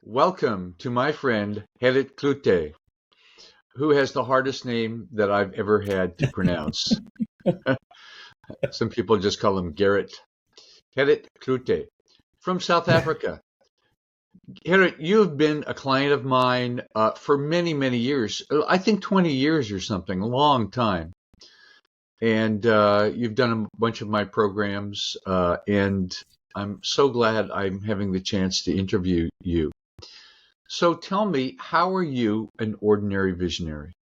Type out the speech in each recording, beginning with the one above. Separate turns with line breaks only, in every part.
Welcome to my friend Gerrit Cloete, who has the hardest name that I've ever had to pronounce. Some people just call him Gerrit. Gerrit Cloete from South Africa. Gerrit, you've been a client of mine for many, many years. I think 20 years or something, a long time. And you've done a bunch of my programs, and I'm so glad I'm having the chance to interview you. So tell me, how are you an ordinary visionary?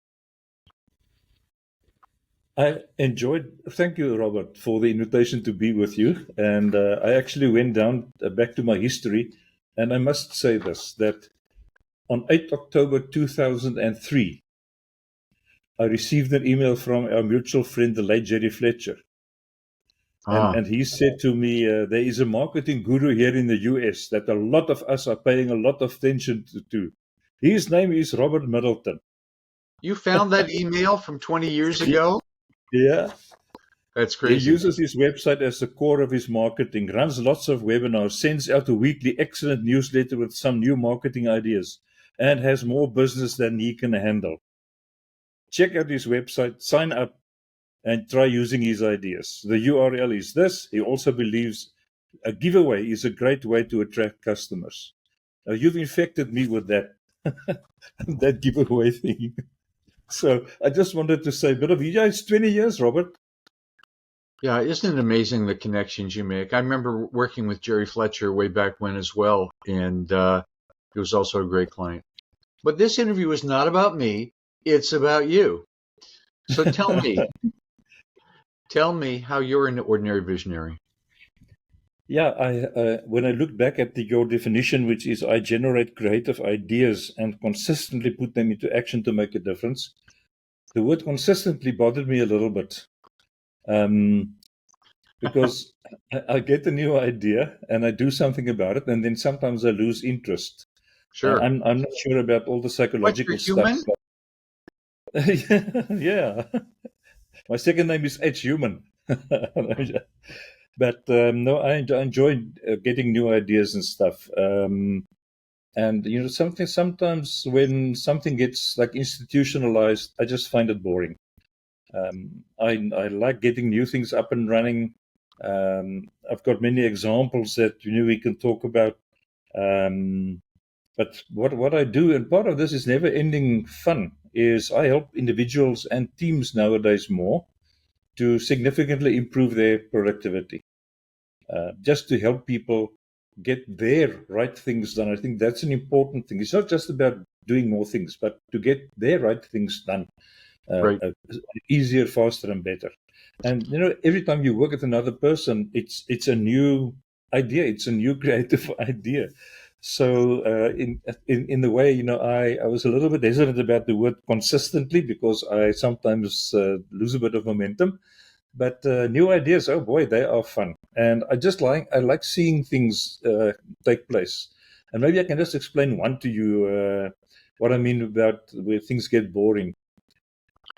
Thank you, Robert, for the invitation to be with you. And I actually went down back to my history, and I must say this, that on 8 October 2003, I received an email from our mutual friend, the late Gerrit Fletcher.
Ah,
And he said to me, there is a marketing guru here in the US that a lot of us are paying a lot of attention to. His name is Robert Middleton.
you found that email from 20 years ago?
Yeah.
That's
He
crazy.
uses his website as the core of his marketing, runs lots of webinars, sends out a weekly excellent newsletter with some new marketing ideas, and has more business than he can handle. Check out his website, sign up, and try using his ideas. The URL is this. He also believes a giveaway is a great way to attract customers. Now, you've infected me with that, that giveaway thing. So I just wanted to say, but it's 20 years, Robert.
Yeah, isn't it amazing the connections you make? I remember working with Jerry Fletcher way back when as well, and he was also a great client. But this interview is not about me, it's about you. So tell me how you're an ordinary visionary.
Yeah, when I look back at your definition, which is I generate creative ideas and consistently put them into action to make a difference, the word consistently bothered me a little bit. Because I get a new idea and I do something about it, and then sometimes I lose interest.
Sure.
I'm not sure about all the
What, you're
psychological stuff.
human?
Yeah, my second name is H Human. But no, I enjoy getting new ideas and stuff. And sometimes when something gets like institutionalized, I just find it boring. I like getting new things up and running. I've got many examples that we can talk about. But what I do, and part of this is never ending fun, is I help individuals and teams nowadays more to significantly improve their productivity. Just to help people get their right things done. I think that's an important thing. It's not just about doing more things, but to get their right things done
Right.
easier, faster, and better. And every time you work with another person, it's a new idea. It's a new creative idea. So in the way, I was a little bit hesitant about the word consistently because I sometimes lose a bit of momentum. But new ideas, oh boy, they are fun, and I like seeing things take place. And maybe I can just explain one to you what I mean about where things get boring.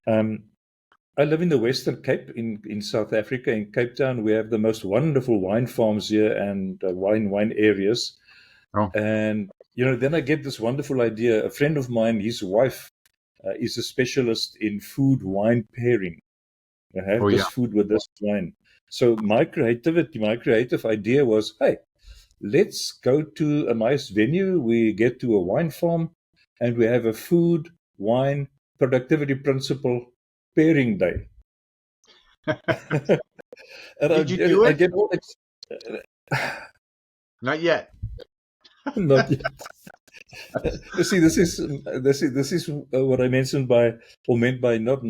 I live in the Western Cape in South Africa. In Cape Town, we have the most wonderful wine farms here and wine areas.
Oh,
And then I get this wonderful idea. A friend of mine, his wife, is a specialist in food wine pairing. I
oh
have
yeah.
this food with this wine. So my creative idea was, hey, let's go to a nice venue. We get to a wine farm and we have a food, wine, productivity principle pairing day. And
Did you do
I
it?
get all
Not yet.
not yet. You see, this is what I mentioned by or meant by not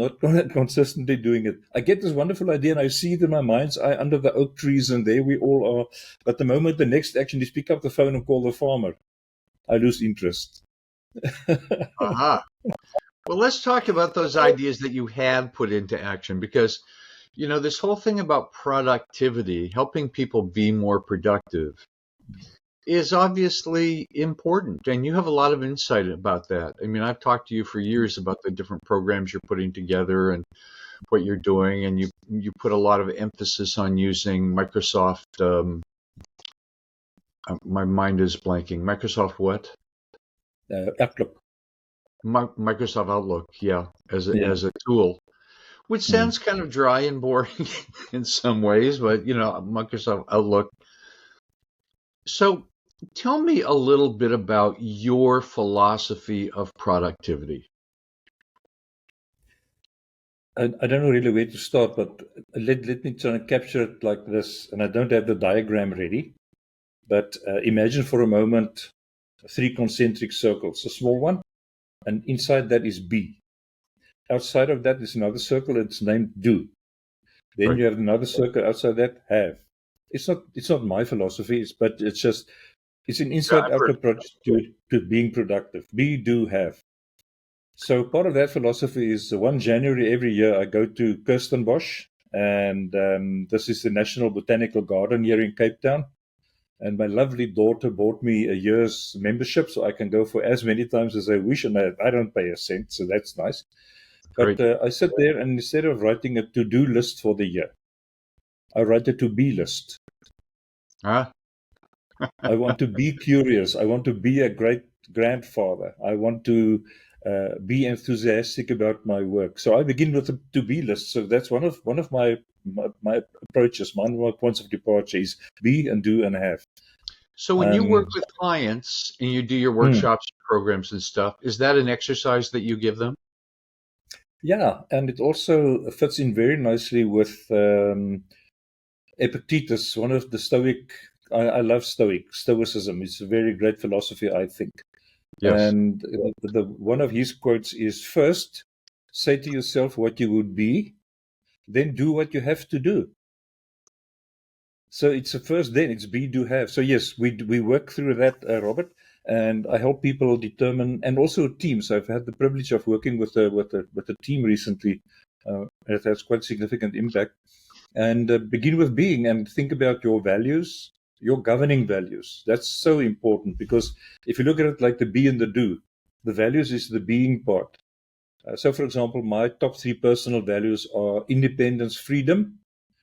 consistently doing it. I get this wonderful idea and I see it in my mind's eye under the oak trees, and there we all are. But the moment the next action is pick up the phone and call the farmer, I lose interest.
Aha. Well, let's talk about those ideas that you have put into action because, this whole thing about productivity, helping people be more productive, is obviously important. And you have a lot of insight about that. I mean, I've talked to you for years about the different programs you're putting together and what you're doing, and you put a lot of emphasis on using Microsoft. My mind is blanking. Microsoft what?
Outlook.
Microsoft Outlook, yeah,
Yeah.
as a tool, which
Mm.
sounds kind of dry and boring in some ways, but Microsoft Outlook. So tell me a little bit about your philosophy of productivity.
I don't know really where to start, but let me try and capture it like this. And I don't have the diagram ready, but imagine for a moment 3 concentric circles, a small one, and inside that is B. Outside of that is another circle, it's named do. Then
Right.
you have another circle outside that, have. It's not my philosophy, but it's an
Yeah,
inside
I've
out
heard.
approach to being productive. Be, do, have. So part of that philosophy is 1 January every year I go to Kirstenbosch, and this is the National Botanical Garden here in Cape Town. And my lovely daughter bought me a year's membership, so I can go for as many times as I wish, and I don't pay a cent, so that's nice. But
Great.
I sit there, and instead of writing a to-do list for the year, I write a to-be list.
Huh?
I want to be curious. I want to be a great grandfather. I want to be enthusiastic about my work. So I begin with a to-be list. So that's one of my approaches. One of my points of departure is be and do and have.
So when you work
Um,
with clients and you do your
hmm.
workshops, programs and stuff, is that an exercise that you give them?
Yeah, and it also fits in very nicely with Epictetus, one of the Stoic. I love Stoicism. It's a very great philosophy, I think.
Yes.
And the one of his quotes is, first, say to yourself what you would be, then do what you have to do. So it's a first, then it's be, do, have. So yes, we work through that, Robert, and I help people determine, and also teams. I've had the privilege of working with a team recently. It has quite significant impact. And begin with being, and think about your values, your governing values. That's so important, because if you look at it like the be and the do, the values is the being part. So, for example, my top 3 personal values are independence, freedom,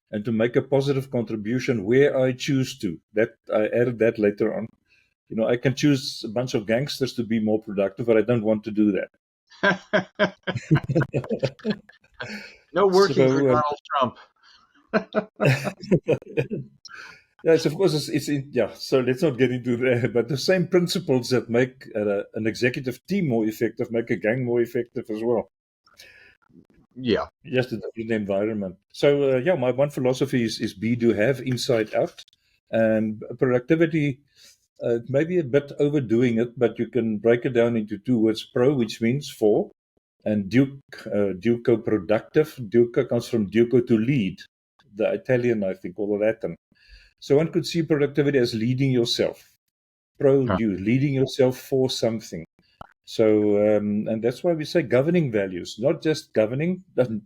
and to make a positive contribution where I choose to. That I added that later on. I can choose a bunch of gangsters to be more productive, but I don't want to do that.
No working for
So,
Donald Trump.
yes, of course, yeah. So let's not get into that. But the same principles that make an executive team more effective make a gang more effective as well.
Yeah.
Just a different environment. So yeah, my one philosophy is be, do, have, inside out, and productivity. Maybe a bit overdoing it, but you can break it down into 2 words: pro, which means for, and duco, productive. Duco comes from duco, to lead, the Italian, I think, or the Latin. So one could see productivity as leading yourself,
Huh.
leading yourself for something. So, and that's why we say governing values, not just governing,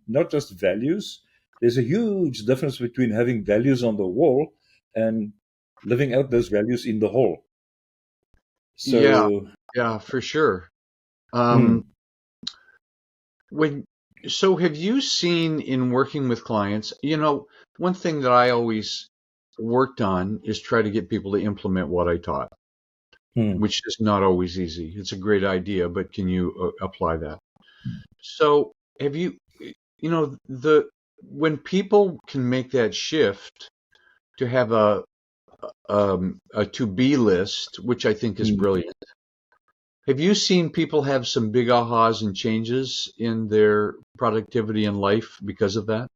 not just values. There's a huge difference between having values on the wall and living out those values in the hall.
Yeah.
So,
Yeah, for sure. Um,
mm,
when so have you seen in working with clients, one thing that I always worked on is try to get people to implement what I taught,
mm,
which is not always easy. It's a great idea, but can you apply that? So have you, the when people can make that shift to have a to be list, which I think is
mm.
brilliant. Have you seen people have some big ahas and changes in their productivity in life because of that?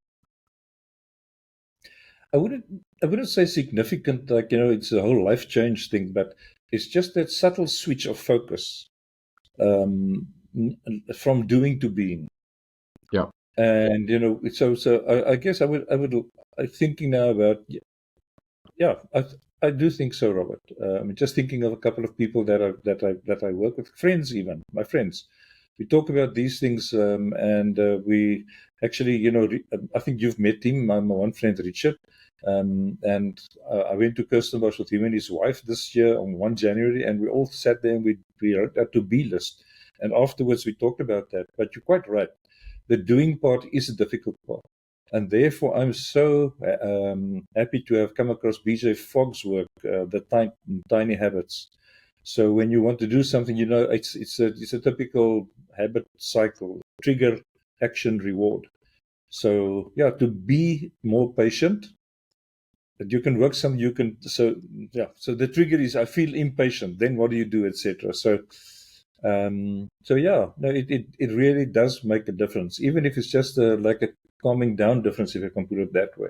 I wouldn't, I wouldn't say significant, like, it's a whole life change thing, but it's just that subtle switch of focus, um, from doing to being.
Yeah.
And so I guess I'm thinking now about, yeah, I do think so, Robert. I'm just thinking of a couple of people that I work with, friends, even my friends. We talk about these things, and we actually, I think you've met him. My one friend, Richard, and I went to Kirstenbosch with him and his wife this year on 1 January, and we all sat there and we wrote our to-be list. And afterwards, we talked about that. But you're quite right. The doing part is a difficult part. And therefore, I'm so happy to have come across BJ Fogg's work, the Tiny Habits. So when you want to do something, it's a typical habit cycle: trigger, action, reward. So yeah, to be more patient, that you can work some, you can, so yeah, so the trigger is I feel impatient, then what do you do, etc. So yeah, no, it really does make a difference, even if it's just like a calming down difference, if I can put it that way,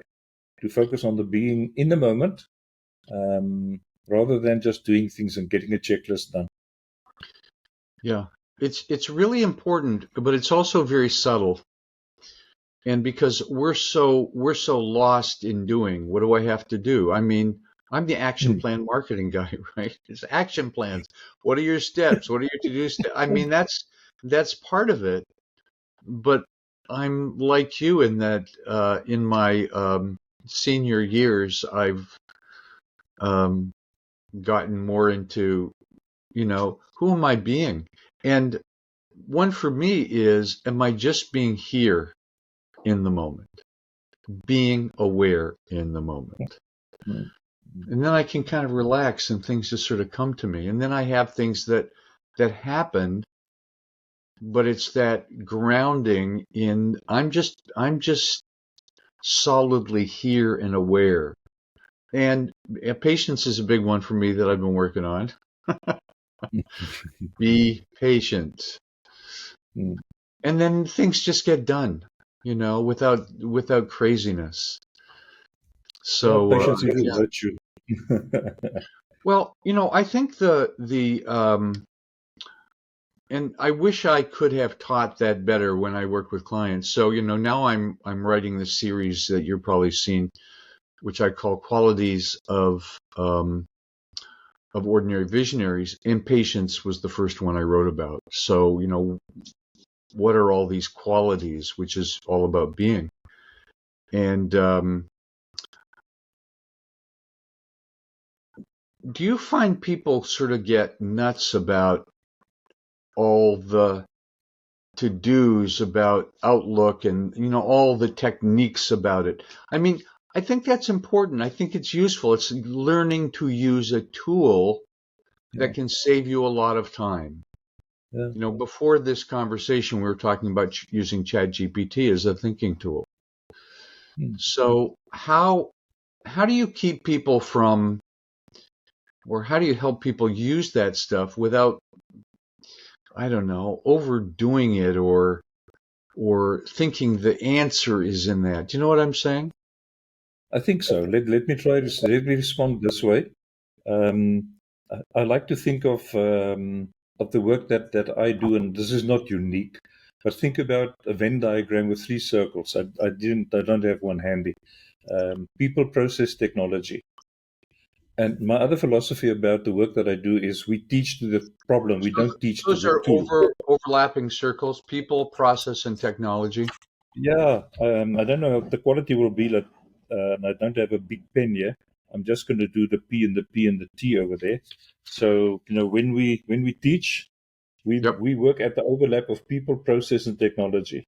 to focus on the being in the moment, um, rather than just doing things and getting a checklist done.
Yeah. It's really important, but it's also very subtle. And because we're so lost in doing, what do I have to do? I mean, I'm the action
Hmm.
plan marketing guy, right? It's action plans. What are your steps? What are your to-do steps? I mean, that's part of it. But I'm like you in that in my senior years, I've um, gotten more into, who am I being? And one for me is, am I just being here in the moment? Being aware in the moment.
Hmm.
And then I can kind of relax and things just sort of come to me. And then I have things that happen, but it's that grounding in I'm just solidly here and aware. And patience is a big one for me that I've been working on. Be patient.
Hmm.
And then things just get done, without craziness.
Yeah,
So
patience is a
yeah.
virtue.
Well, I think the and I wish I could have taught that better when I work with clients. So, now I'm writing this series that you've probably seen, which I call Qualities of Ordinary Visionaries. Impatience was the first one I wrote about. So, what are all these qualities, which is all about being? And do you find people sort of get nuts about all the to-dos about Outlook and all the techniques about it? I mean, I think that's important. I think it's useful. It's learning to use a tool
Yeah,
that can save you a lot of time.
yeah.
Before this conversation, we were talking about using ChatGPT as a thinking tool.
Hmm.
So how do you keep people from, or how do you help people use that stuff without, I don't know, overdoing it or thinking the answer is in that? Do you know what I'm saying?
I think so. Let me try this. Let me respond this way. I like to think of the work that I do, and this is not unique. But think about a Venn diagram with three circles. I don't have one handy. People, process, technology. And my other philosophy about the work that I do is we teach to the problem. We
So
don't teach to
those
the
are
tool.
overlapping circles: people, process, and technology.
Yeah, I don't know what the quality will be like. I don't have a big pen here. I'm just going to do the P and the P and the T over there. So when we teach,
Yep,
we work at the overlap of people, process, and technology.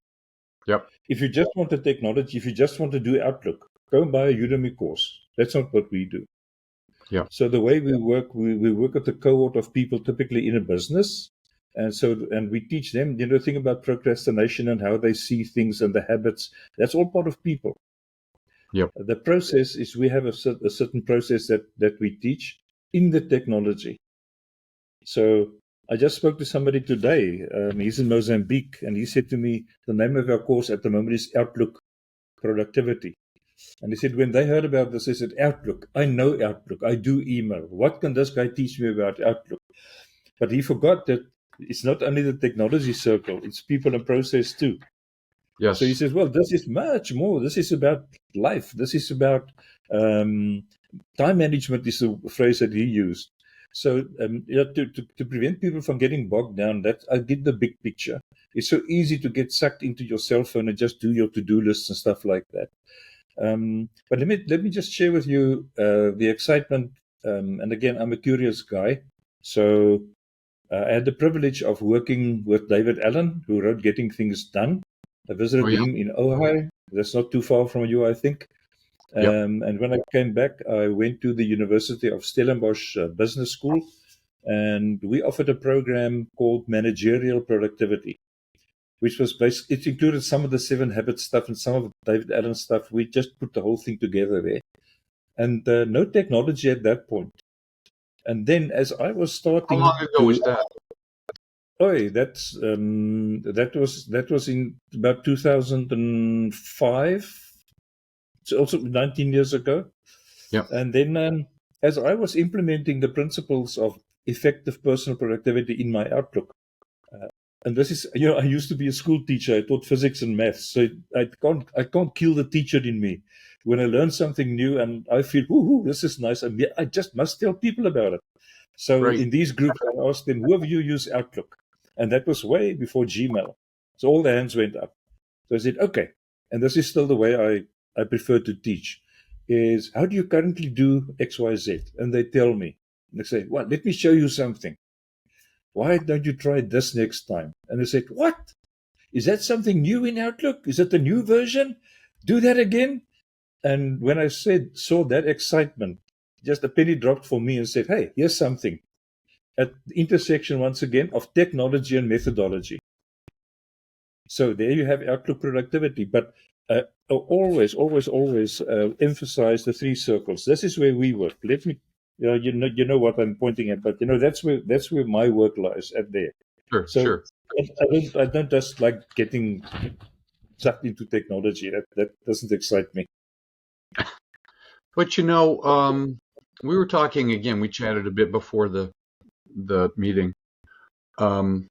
yep,
If you just want the technology, if you just want to do Outlook, go and buy a Udemy course. That's not what we do.
yep,
So the way we work with a cohort of people, typically in a business, and we teach them, think about procrastination and how they see things and the habits. That's all part of people.
yep.
The process is we have a certain process that we teach in the technology. So I just spoke to somebody today. He's in Mozambique, and he said to me, the name of our course at the moment is Outlook Productivity. And he said, when they heard about this, they said, Outlook, I know Outlook, I do email. What can this guy teach me about Outlook? But he forgot that it's not only the technology circle, it's people and process too. So he
Yes,
says, well, this is much more. This is about life. This is about um, time management, is the phrase that he used. So to prevent people from getting bogged down, that I get the big picture. It's so easy to get sucked into your cell phone and just do your to-do lists and stuff like that. But let me just share with you the excitement. And again, I'm a curious guy, so I had the privilege of working with David Allen, who wrote Getting Things Done. I
oh
visited
yeah,
him in Ohio. That's not too far from you, I think.
yep,
And when I came back, I went to the University of Stellenbosch Business School, And we offered a program called Managerial Productivity, which was basically, it included some of the 7 Habits stuff and some of David Allen stuff. We just put the whole thing together there. And no technology at that point. And then as I was
How
starting
long ago was that?
that was in about 2005. It's also 19 years ago.
Yeah.
And then as I was implementing the principles of effective personal productivity in my Outlook, and this is, I used to be a school teacher. I taught physics and maths, so I can't kill the teacher in me. When I learn something new and I feel, ooh, this is nice, I just must tell people about it. So
Right.
in these groups, I asked them, who of you use Outlook? And that was way before Gmail. So all the hands went up. So I said, okay, and this is still the way I prefer to teach, is how do you currently do X, Y, Z? And they tell me, and they say, well, let me show you something. Why don't you try this next time? And I said, what? Is that something new in Outlook? Is it a new version? Do that again? And when I saw that excitement, just a penny dropped for me and said, hey, here's something at the intersection, once again, of technology and methodology. So there you have Outlook productivity. But always emphasize the 3 circles. This is where we work. Let me, you know what I'm pointing at, but that's where my work lies at there.
Sure.
I don't just like getting sucked into technology. That doesn't excite me.
But we were talking again. We chatted a bit before the meeting. How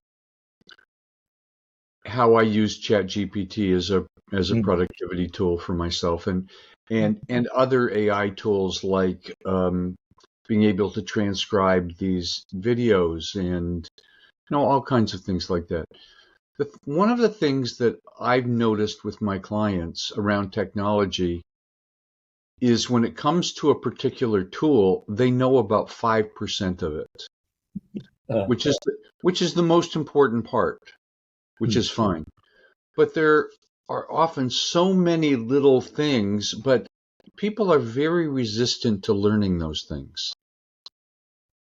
I use ChatGPT as a productivity tool for myself, and other AI tools like being able to transcribe these videos and all kinds of things like that. One of the things that I've noticed with my clients around technology is when it comes to a particular tool, they know about 5% of it, which is the most important part, which is fine. But there are often so many little things, but people are very resistant to learning those things,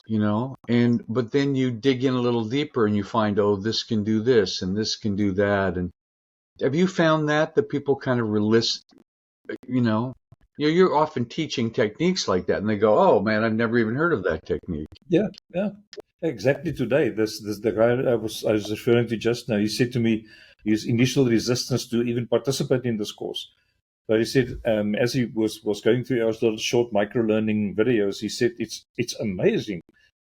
but then you dig in a little deeper and you find, oh, this can do this and this can do that. And have you found that people kind of resist, you're often teaching techniques like that and they go, oh man, I've never even heard of that technique.
Yeah. Exactly today. This the guy I was referring to just now, he said to me his initial resistance to even participate in this course. But he said, as he was going through our little short micro-learning videos, he said it's amazing.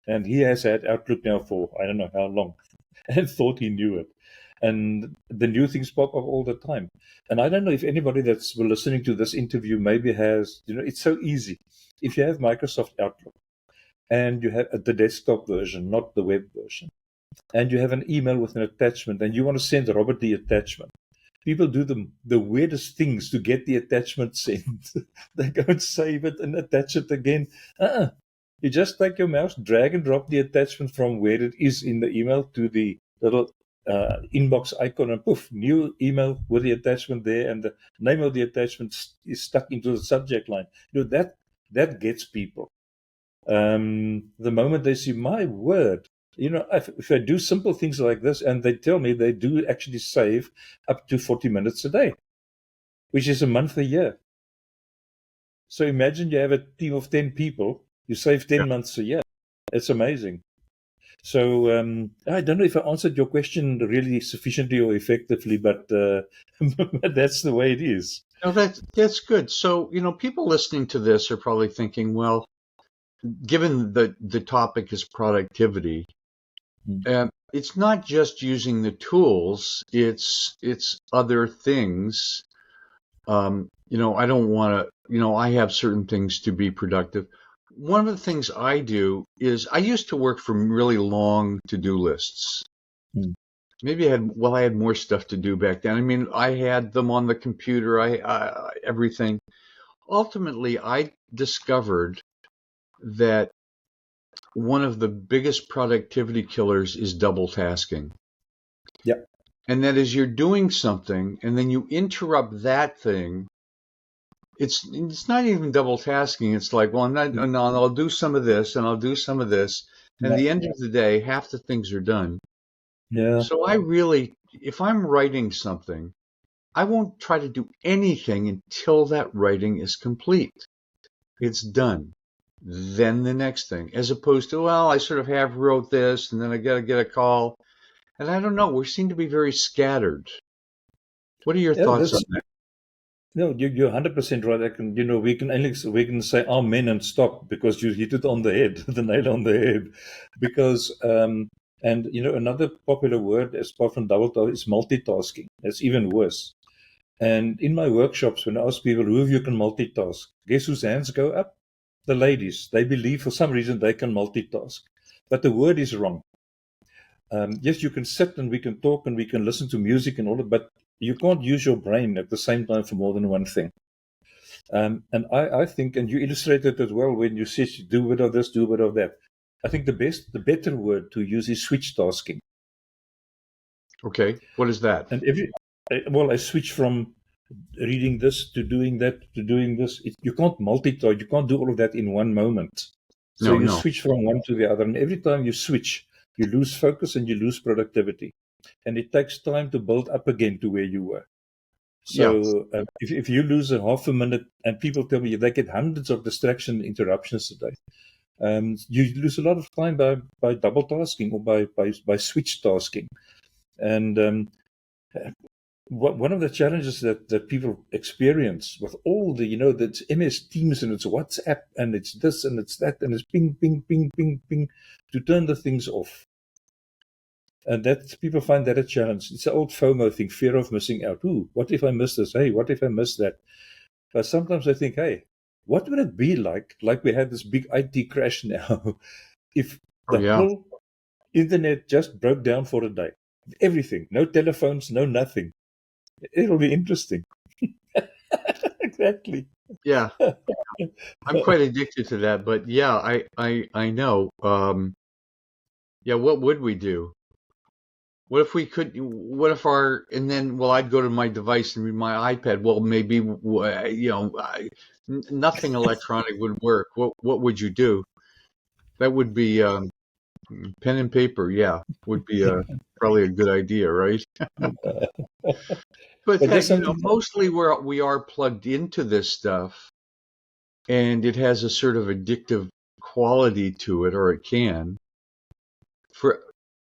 And he has had Outlook now for I don't know how long and thought he knew it. And the new things pop up all the time. And I don't know if anybody that's listening to this interview maybe has, it's so easy. If you have Microsoft Outlook and you have the desktop version, not the web version, and you have an email with an attachment and you want to send Robert the attachment, people do the weirdest things to get the attachment sent. They go and save it and attach it again. You just take your mouse, drag and drop the attachment from where it is in the email to the little inbox icon, and poof, new email with the attachment there, and the name of the attachment is stuck into the subject line. That gets people. The moment they see, my word, if I do simple things like this, and they tell me they do actually save up to 40 minutes a day, which is a month a year. So imagine you have a team of 10 people, you save 10 months a year. It's amazing. So I don't know if I answered your question really sufficiently or effectively, but that's the way it is.
No, that's good. So, people listening to this are probably thinking, well, given the topic is productivity, it's not just using the tools, it's other things. I don't want to, I have certain things to be productive. One of the things I do is I used to work from really long to-do lists. Maybe I had more stuff to do back then. I mean, I had them on the computer, everything. Ultimately, I discovered that one of the biggest productivity killers is double tasking.
Yeah.
And that is, you're doing something and then you interrupt that thing. It's not even double tasking. It's like, well, I'll do some of this and I'll do some of this. And at
Yeah.
the end of the day, half the things are done.
Yeah.
So if I'm writing something, I won't try to do anything until that writing is complete. It's done. Then the next thing, as opposed to, well, I sort of have wrote this and then I got to get a call. And I don't know, we seem to be very scattered. What are your
Yeah,
thoughts on
that's
that?
no, you're 100% right. We can say amen and stop because you hit it on the head, the nail on the head. Because and another popular word as part from double task is multitasking. That's even worse. And in my workshops, when I ask people who of you can multitask, guess whose hands go up? The ladies. They believe for some reason they can multitask, but the word is wrong. Yes, you can sit and we can talk and we can listen to music and all that, but you can't use your brain at the same time for more than one thing. And I think, and you illustrated it well when you said do a bit of this, do a bit of that. I think the better word to use is switch tasking.
Okay, what is that?
And I switch from reading this to doing that to doing this. You can't multitask. You can't do all of that in one moment. So
No,
you
no.
switch from one to the other, and every time you switch, you lose focus and you lose productivity, and it takes time to build up again to where you were.
Yeah,
So if you lose a half a minute, and people tell me they get hundreds of distraction interruptions a day, you lose a lot of time by double tasking or by switch tasking. And one of the challenges that people experience with all the, that's MS Teams and it's WhatsApp and it's this and it's that and it's ping, ping, ping, ping, ping, to turn the things off. And that people find that a challenge. It's an old FOMO thing, fear of missing out. Ooh, what if I miss this? Hey, what if I miss that? But sometimes I think, hey, what would it be like we had this big IT crash now, if
oh
the
yeah,
whole internet just broke down for a day? Everything, no telephones, no nothing. It'll be interesting. Exactly.
yeah. I'm quite addicted to that, but yeah, I know. Yeah, what would we do? What if we could? What if and then, well, I'd go to my device and read my iPad. Well, maybe, nothing electronic would work. What would you do? That would be pen and paper. Yeah, would be probably a good idea, right? But
But just something.
mostly we are plugged into this stuff, and it has a sort of addictive quality to it, or it can. For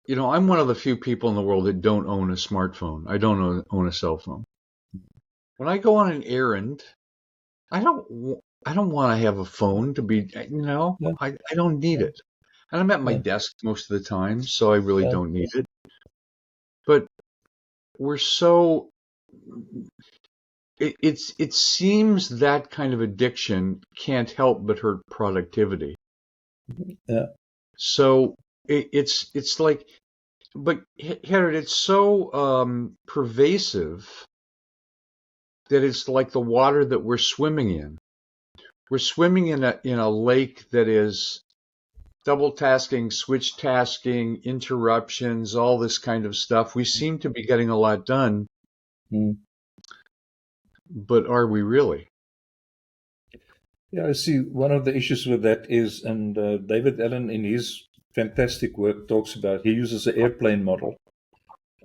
I'm one of the few people in the world that don't own a smartphone. I don't own a cell phone. When I go on an errand, I don't want to have a phone to be,
Yeah,
I don't need it. And I'm at my
yeah,
desk most of the time, so I really
yeah.
don't need it. But we're so, it seems that kind of addiction can't help but hurt productivity.
Yeah.
So it's like, but Herod, it's so pervasive that it's like the water that we're swimming in. We're swimming in a lake that is double tasking, switch tasking, interruptions, all this kind of stuff. We seem to be getting a lot done,
Mm.
but are we really?
Yeah, I see. One of the issues with that is, and David Allen in his fantastic work talks about, he uses an airplane model.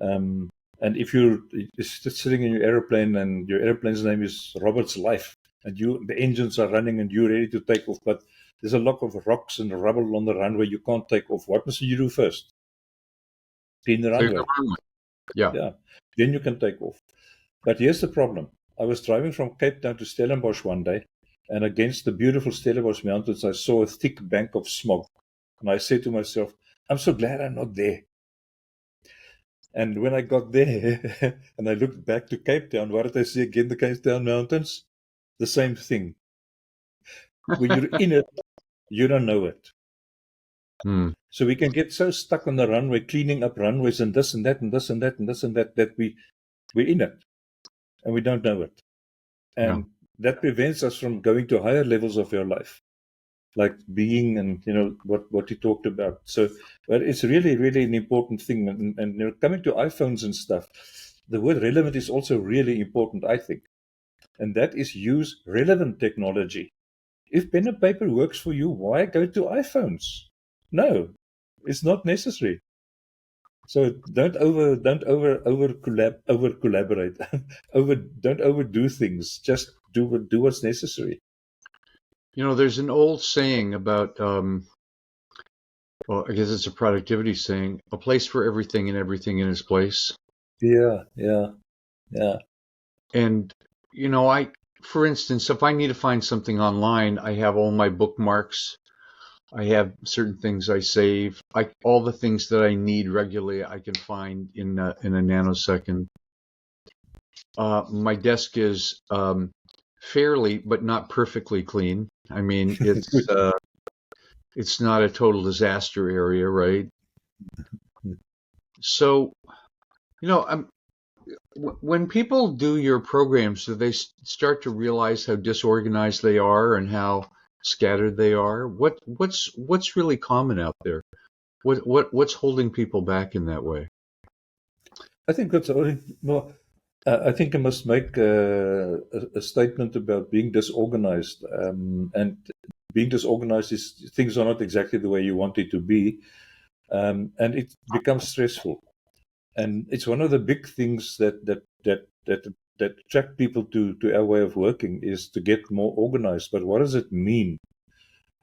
Um, and if you're just sitting in your airplane and your airplane's name is Robert's Life, and the engines are running and you're ready to take off, but there's a lot of rocks and rubble on the runway, you can't take off. What must you do first? Clean the
Clear the
runway.
runway. Yeah.
Yeah, then you can take off. But here's the problem. I was driving from Cape Town to Stellenbosch one day, and against the beautiful Stellenbosch mountains, I saw a thick bank of smog. And I said to myself, I'm so glad I'm not there. And when I got there and I looked back to Cape Town, what did I see again? The Cape Town mountains? The same thing. When you're in it, you don't know it.
Hmm.
So we can get so stuck on the runway, cleaning up runways and this and that and this and that and this and that, that we're in it and we don't know it.
Yeah.
And that prevents us from going to higher levels of your life, like being and what you talked about. So, but it's really, really an important thing. And coming to iPhones and stuff, the word relevant is also really important, I think. And that is use relevant technology. If pen and paper works for you, why go to iPhones? No, It's not necessary. So don't over collaborate. Don't overdo things. Just do what's necessary.
There's an old saying about, well, I guess it's a productivity saying, a place for everything and everything in its place.
Yeah, yeah, yeah.
And, for instance, if I need to find something online, I have all my bookmarks. I have certain things I save. All the things that I need regularly, I can find in a nanosecond. My desk is fairly, but not perfectly clean. I mean,
Good.
it's not a total disaster area, right? So, when people do your programs, do they start to realize how disorganized they are and how scattered they are? What's really common out there? What's holding people back in that way?
I think that's only well. I think I must make a statement about being disorganized. And being disorganized is things are not exactly the way you want it to be, and it becomes stressful. And it's one of the big things that attract people to our way of working is to get more organized. But what does it mean?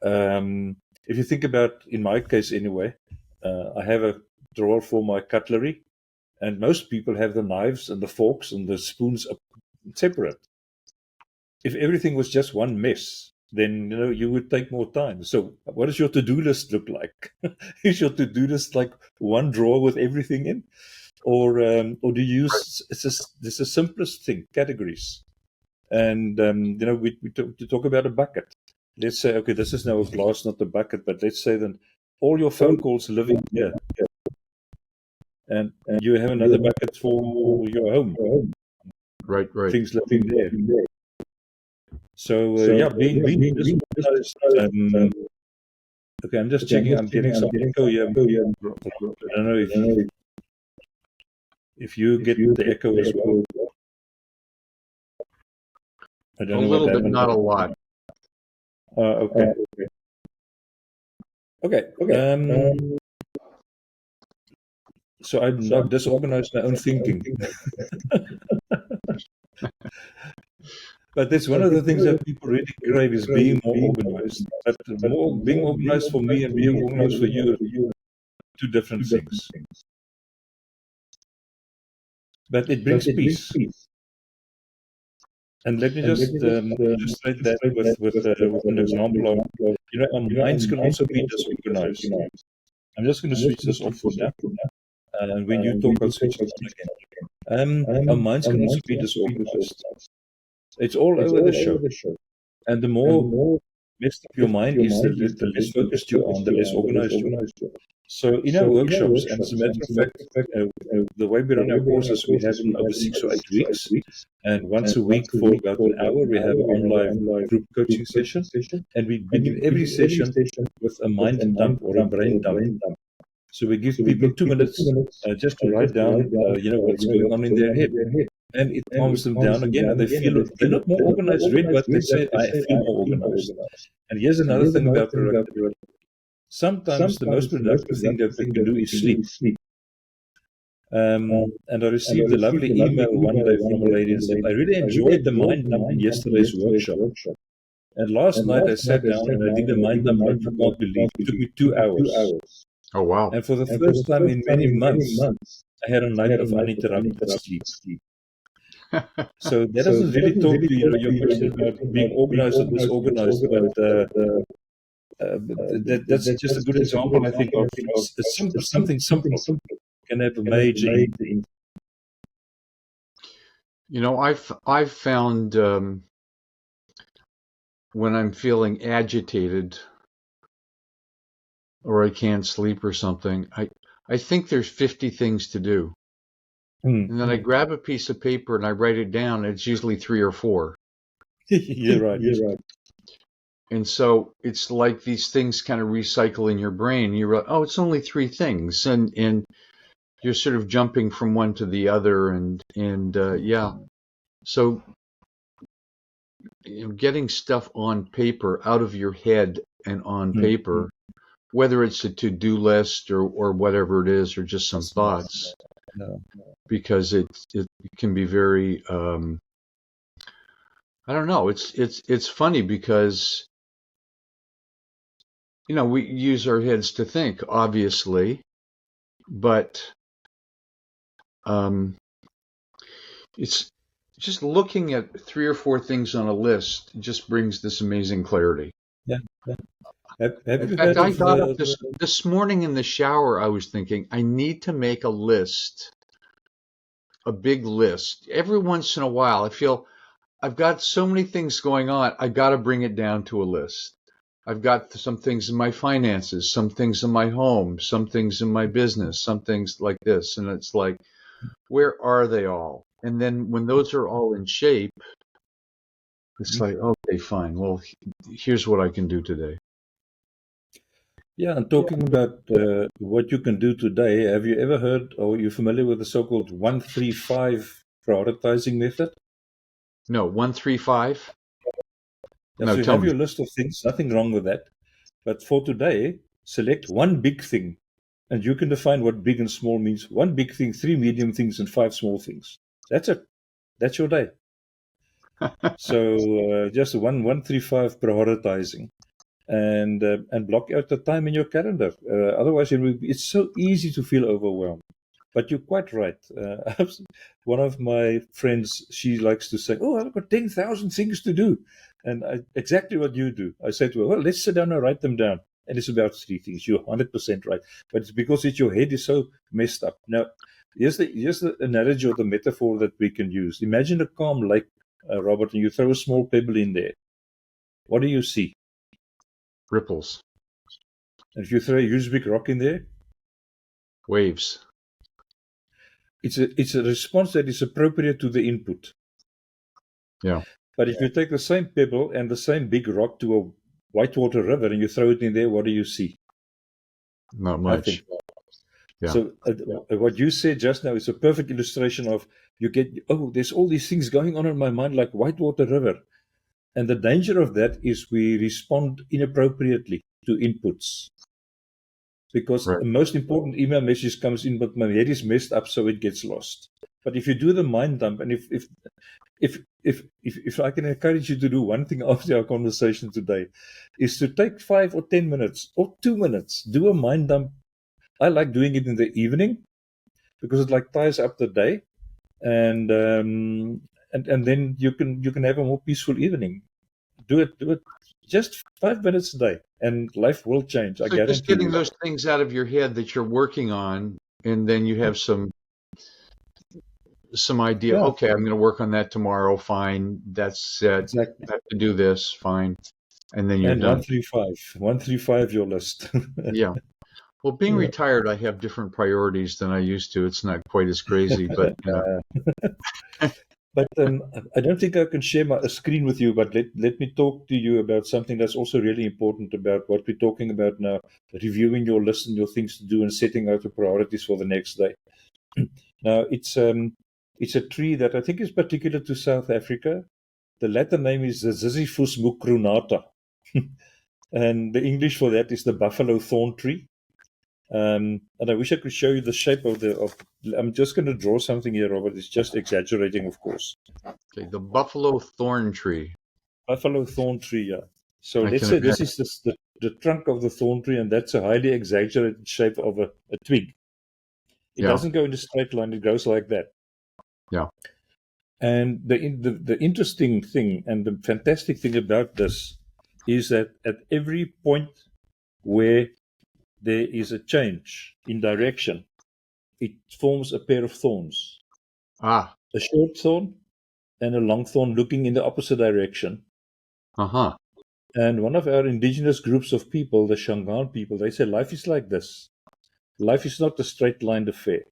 If you think about, in my case anyway, I have a drawer for my cutlery, and most people have the knives and the forks and the spoons separate. If everything was just one mess, then you would take more time. So, what does your to-do list look like? Is your to-do list like one drawer with everything in, or do you use it's the simplest thing, categories? And we talk about a bucket. Let's say, okay, this is now a glass, not a bucket, but let's say then all your phone calls live in here, and you have another bucket for your home.
Right, right.
Things living there. So yeah, being disorganized. Okay, I'm just checking. I'm getting some echo here. I don't know if you get the echo as well. I
A
don't know what
little bit,
happened.
not a lot.
Okay. Okay. So I've disorganized my own thinking. But that's one of the things that people really crave is being more organized. But being organized for me and being organized for you are two different things. But it brings peace. And let me just illustrate that with an example of, our minds can also be disorganized. I'm just going to switch this off for now. And when you talk, I'll switch it on again. Our minds can also be disorganized. It's all over the show. And the more messed up your mind is, the less focused you are, the less organized you are. So in our workshops, and as a matter of fact, the way we run our courses, we have them over 6 or 8 weeks. And once a week for about an hour, we have an online group coaching session. And we begin every session with a mind dump or a brain dump. So we give people 2 minutes just to write down, what's going on in their head. And it calms them down again, and they feel they're not more organized, Red, but they say, I feel more organized. And here's another thing about productivity. Sometimes the most productive thing that we can do is sleep. And I received a lovely email one day from a lady and said, I really enjoyed the mind dump in yesterday's workshop. And last night I sat down and I did a mind dump like you can't believe. It took me 2 hours.
Oh, wow.
And for the first time in many months, I had a night of uninterrupted sleep. So that doesn't really talk to your question about being organized or disorganized, but that's just a good example, I think, of something simple can have a major impact.
I've found when I'm feeling agitated or I can't sleep or something, I think there's 50 things to do. And then I grab a piece of paper and I write it down. It's usually 3 or 4.
You're right.
And so it's like these things kind of recycle in your brain. You're like, oh, it's only 3 things. And you're sort of jumping from one to the other. And yeah. So getting stuff on paper, out of your head and on paper, whether it's a to-do list or whatever it is, or just some thoughts,
No.
because it can be very, I don't know. It's funny because, we use our heads to think, obviously, but it's just looking at 3 or 4 things on a list just brings this amazing clarity.
Yeah. Yeah. Have
In
you
fact,
heard
I
of
got up
the
this morning in the shower. I was thinking I need to make a list, a big list. Every once in a while, I feel I've got so many things going on. I got to bring it down to a list. I've got some things in my finances, some things in my home, some things in my business, some things like this. And it's like, where are they all? And then when those are all in shape, it's like, okay, fine. Well, here's what I can do today.
Yeah, and talking about what you can do today, have you ever heard or are you familiar with the so-called 135 prioritizing method?
No, 135.
Yeah,
No,
so you
tell
have
me.
your list of things, nothing wrong with that. But for today, select one big thing. And you can define what big and small means. One big thing, 3 medium things, and 5 small things. That's it. That's your day. So just 135 prioritizing. And block out the time in your calendar. Otherwise, it's so easy to feel overwhelmed. But you're quite right. One of my friends, she likes to say, "Oh, I've got 10,000 things to do," and exactly what you do. I say to her, "Well, let's sit down and write them down." And it's about 3 things. You're 100% right, but it's because your head is so messed up. Now, here's the analogy or the metaphor that we can use. Imagine a calm lake, Robert, and you throw a small pebble in there. What do you see?
Ripples,
And if you throw a huge big rock in there,
waves.
it's a response that is appropriate to the input.
Yeah,
But if you take the same pebble and the same big rock to a whitewater river and you throw it in there, what do you see?
not
Nothing.
much. Yeah.
So what you said just now is a perfect illustration of you get, oh, there's all these things going on in my mind like whitewater river. And the danger of that is we respond inappropriately to inputs. Because
Right.
the most important email message comes in, but my head is messed up, so it gets lost. But if you do the mind dump, and if I can encourage you to do one thing after our conversation today, is to take 5 or 10 minutes or 2 minutes, do a mind dump. I like doing it in the evening because it like ties up the day, and then you can have a more peaceful evening. Do it just 5 minutes a day, and life will change. I
So just
guarantee
getting
you.
those things out of your head that you're working on, and then you have some idea.
Yeah,
Okay, I'm going to work on that tomorrow. Fine, that's set.
exactly.
I have to do this. Fine, and then you're
And
done.
135 your list.
Yeah. Well, being
Yeah.
retired, I have different priorities than I used to. It's not quite as crazy, but
But I don't think I can share my screen with you, but let me talk to you about something that's also really important about what we're talking about now, reviewing your list and your things to do and setting out the priorities for the next day. Now, it's a tree that I think is particular to South Africa. The Latin name is the Ziziphus mucronata. And the English for that is the buffalo thorn tree. And I wish I could show you the shape of I'm just going to draw something here, Robert. It's just exaggerating, of course.
okay, the buffalo thorn tree.
Buffalo thorn tree, yeah. So
I
let's
can
say this
imagine.
is the trunk of the thorn tree, and that's a highly exaggerated shape of a twig. It
Yeah,
doesn't go in a straight line, it goes like that.
yeah.
And the interesting thing and the fantastic thing about this is that at every point where there is a change in direction, it forms a pair of thorns.
Ah,
A short thorn and a long thorn looking in the opposite direction.
uh-huh.
And one of our indigenous groups of people, the Shangaan people, they say life is like this. Life is not a straight line affair.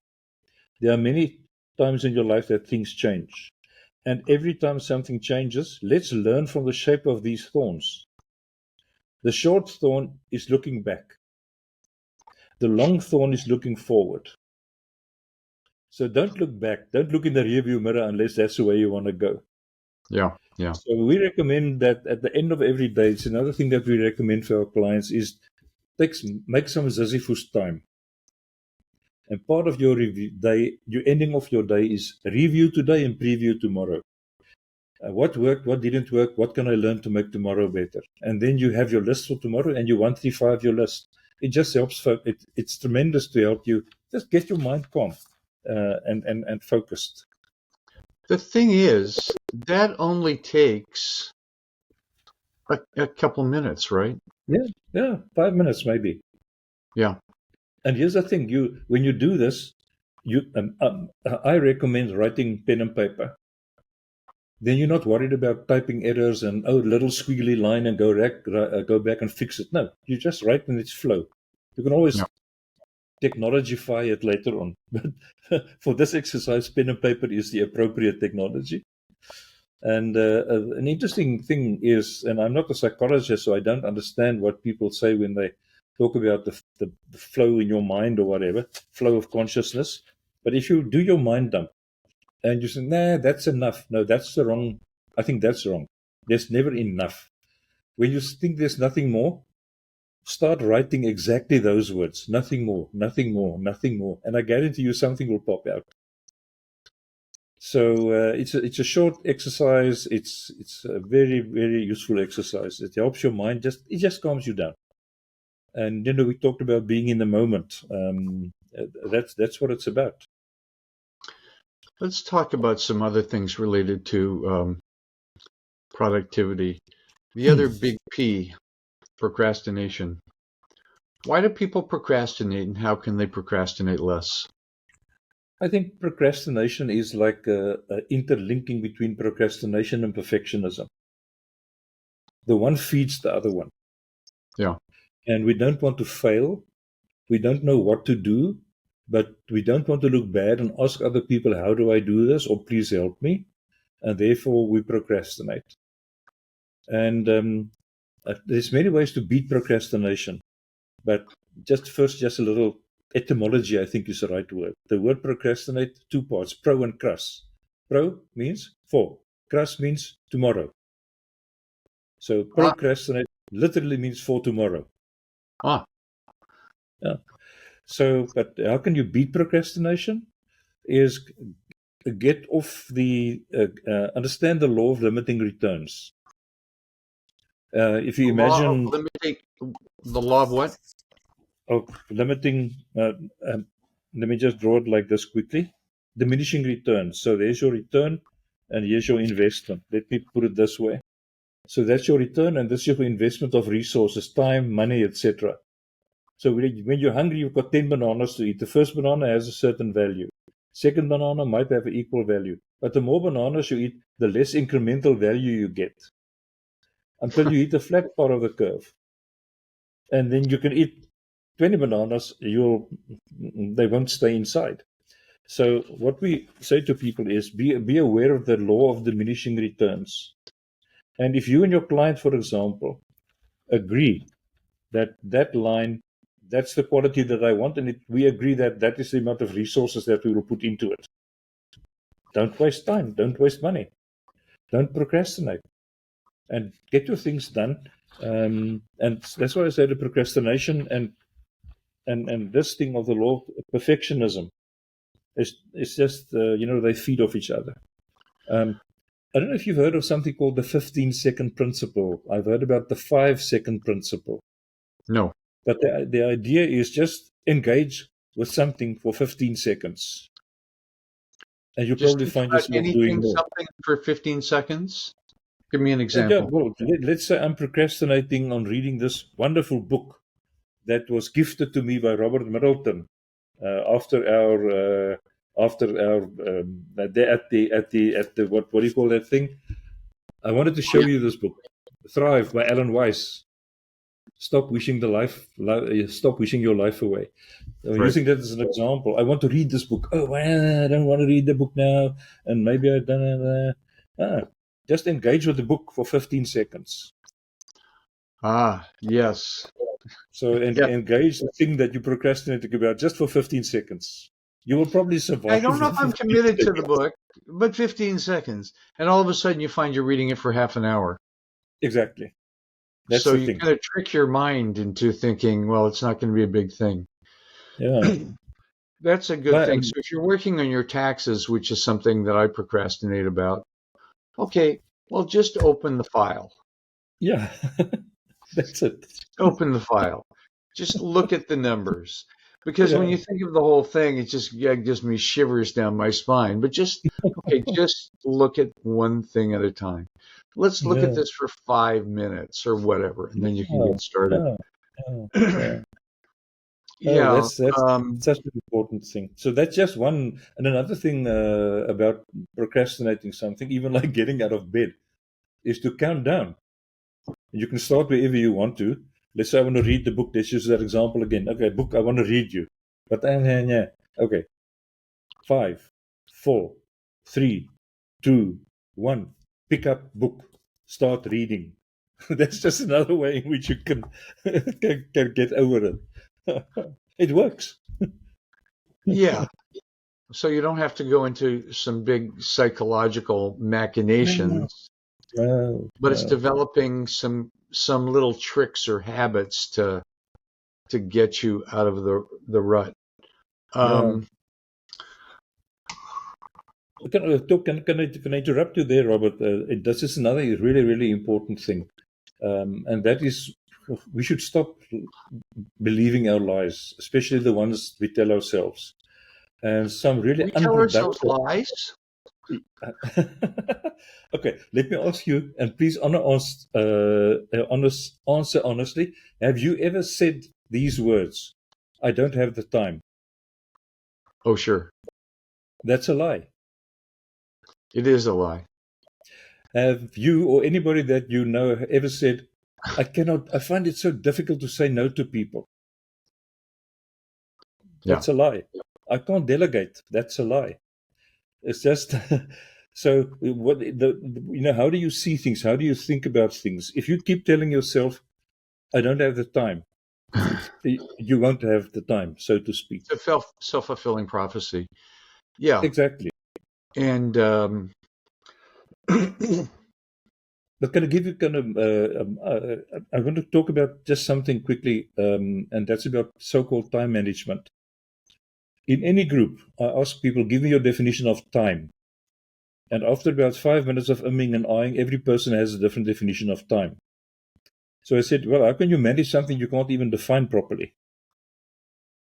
There are many times in your life that things change. And every time something changes, let's learn from the shape of these thorns. The short thorn is looking back. The long thorn is looking forward. So don't look back. Don't look in the rearview mirror unless that's the way you want to go.
Yeah, yeah.
So we recommend that at the end of every day, it's another thing that we recommend for our clients is make some Sisyphus time. And part of your your ending of your day is review today and preview tomorrow. What worked, what didn't work, what can I learn to make tomorrow better? And then you have your list for tomorrow and you 135 your list. It just helps. It's tremendous to help you just get your mind calm and focused.
The thing is, that only takes a couple minutes, right?
Yeah, 5 minutes maybe.
Yeah.
And here's the thing: when you do this, I recommend writing pen and paper. Then you're not worried about typing errors and little squiggly line and go back and fix it. No, you just write and it's flow. You can always technologify it later on, but for this exercise, pen and paper is the appropriate technology. And an interesting thing is, and I'm not a psychologist, so I don't understand what people say when they talk about the flow in your mind or whatever, flow of consciousness. But if you do your mind dump and you say, nah, that's enough. No, that's the wrong. I think that's wrong. There's never enough. When you think there's nothing more, start writing exactly those words. Nothing more, nothing more, nothing more. And I guarantee you something will pop out. So it's a short exercise. It's a very, very useful exercise. It helps your mind. It just calms you down. And we talked about being in the moment. That's what it's about.
Let's talk about some other things related to productivity. The other big P, procrastination. Why do people procrastinate, and how can they procrastinate less?
I think procrastination is like a interlinking between procrastination and perfectionism. The one feeds the other one.
Yeah.
And we don't want to fail. We don't know what to do, but we don't want to look bad and ask other people, how do I do this? Or please help me. And therefore we procrastinate. And there's many ways to beat procrastination. But just a little etymology, I think, is the right word. The word procrastinate, 2 parts, pro and cras. Pro means for. Cras means tomorrow. So procrastinate literally means for tomorrow. Yeah. So, but how can you beat procrastination? Is get off understand the law of limiting returns. If you imagine
the law of what?
Of limiting, let me just draw it like this quickly. Diminishing returns. So there's your return and here's your investment. Let me put it this way. So that's your return and this is your investment of resources, time, money, etc. So when you're hungry, you've got 10 bananas to eat. The first banana has a certain value. Second banana might have an equal value. But the more bananas you eat, the less incremental value you get. Until you hit the flat part of the curve. And then you can eat 20 bananas, they won't stay inside. So what we say to people is be aware of the law of diminishing returns. And if you and your client, for example, agree that line, that's the quality that I want, and we agree that is the amount of resources that we will put into it. Don't waste time. Don't waste money. Don't procrastinate. And get your things done. And that's why I say the procrastination and this thing of the law of perfectionism is just, they feed off each other. I don't know if you've heard of something called the 15-second principle. I've heard about the 5-second principle.
No.
But the idea is just engage with something for 15 seconds. And you'll probably find yourself doing more.
Something for 15 seconds? Give me an example.
Yeah, well, let's say I'm procrastinating on reading this wonderful book that was gifted to me by Robert Middleton after our what do you call that thing? I wanted to show you this book, Thrive by Alan Weiss. Stop wishing your life away. Right. Using that as an example, I want to read this book. Oh, well, I don't want to read the book now, and maybe I don't. Just engage with the book for 15 seconds.
Yes.
So engage the thing that you procrastinated about just for 15 seconds. You will probably survive.
I don't know if I'm committed to the book, but 15 seconds. And all of a sudden you find you're reading it for half an hour.
Exactly. That's
So
the
you
thing.
kind of trick your mind into thinking, well, it's not going to be a big thing.
Yeah.
That's a good
But
thing. So if you're working on your taxes, which is something that I procrastinate about, okay, well, just open the file.
yeah, that's it.
Open the file. Just look at the numbers. Because when
Yeah.
you think of the whole thing, it just gives me shivers down my spine. But just look at one thing at a time. Let's look at
Yeah.
this for 5 minutes or whatever, and then you can
Yeah.
get started.
Yeah. Yeah. Yeah. Oh,
Yeah.
that's such an important thing. So that's just one. And another thing about procrastinating something, even like getting out of bed, is to count down. You can start wherever you want to. Let's say I want to read the book. Let's use that example again. Okay, book, I want to read you. But yeah. Okay, 5, 4, 3, 2, 1. Pick up book. Start reading. That's just another way in which you can can get over it. It works.
Yeah. So you don't have to go into some big psychological
No,
machinations,
no,
but it's
no.
developing some little tricks or habits to get you out of the rut.
Yeah.
Um,
Can I interrupt you there, Robert? This is another really, really important thing. And that is, we should stop believing our lies, especially the ones we tell ourselves. And some really
we tell ourselves
unproductive.
lies.
Okay, let me ask you, and please answer honestly. Have you ever said these words? I don't have the time.
Oh, sure.
That's a lie.
It is a lie.
Have you or anybody that you know ever said, I find it so difficult to say no to people?
Yeah.
That's a lie. I can't delegate. That's a lie. It's just so how do you see things? How do you think about things? If you keep telling yourself, I don't have the time, you won't have the time, so to speak.
It's a self-fulfilling prophecy. Yeah.
Exactly.
And
But can I give you I want to talk about just something quickly, and that's about so-called time management. In any group, I ask people, give me your definition of time. And after about 5 minutes of umming and ahhing, every person has a different definition of time. So I said, well, how can you manage something you can't even define properly?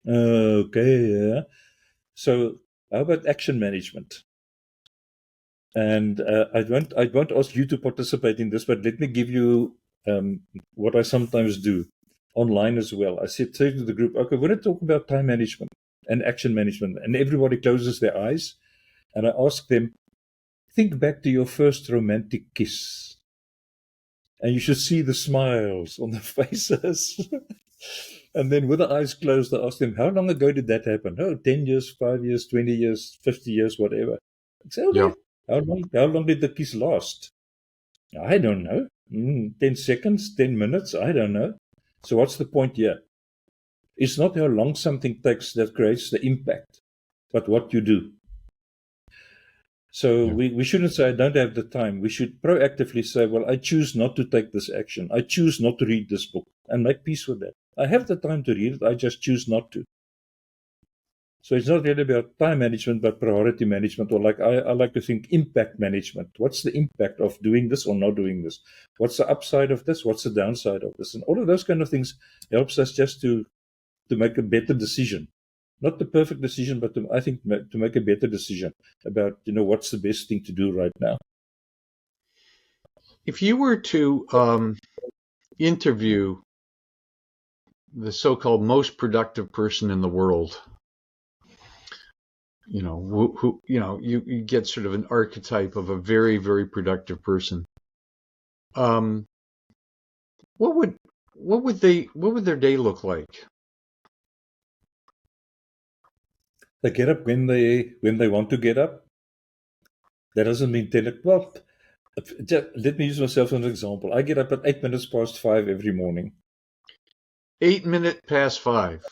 Okay, yeah. So how about action management? And I won't ask you to participate in this, but let me give you what I sometimes do online as well. I say to the group, okay, we're going to talk about time management and action management. And everybody closes their eyes. And I ask them, think back to your first romantic kiss. And you should see the smiles on their faces. And then with the eyes closed, I ask them, how long ago did that happen? Oh, 10 years, 5 years, 20 years, 50 years, whatever. I say,
yeah.
okay, how long did the kiss last? I don't know. 10 seconds, 10 minutes, I don't know. So what's the point here? It's not how long something takes that creates the impact, but what you do. So
Yeah.
we shouldn't say, I don't have the time. We should proactively say, well, I choose not to take this action. I choose not to read this book and make peace with that. I have the time to read it. I just choose not to. So it's not really about time management, but priority management, or like I like to think impact management. What's the impact of doing this or not doing this? What's the upside of this? What's the downside of this? And all of those kind of things helps us just to make a better decision. Not the perfect decision, but I think to make a better decision about, what's the best thing to do right now.
If you were to interview the so-called most productive person in the world, you get sort of an archetype of a very, very productive person. Um, what would their day look like?
They get up when they want to get up. That doesn't mean well, let me use myself as an example. I get up at 8 minutes past 5 every morning.
8 minutes past 5.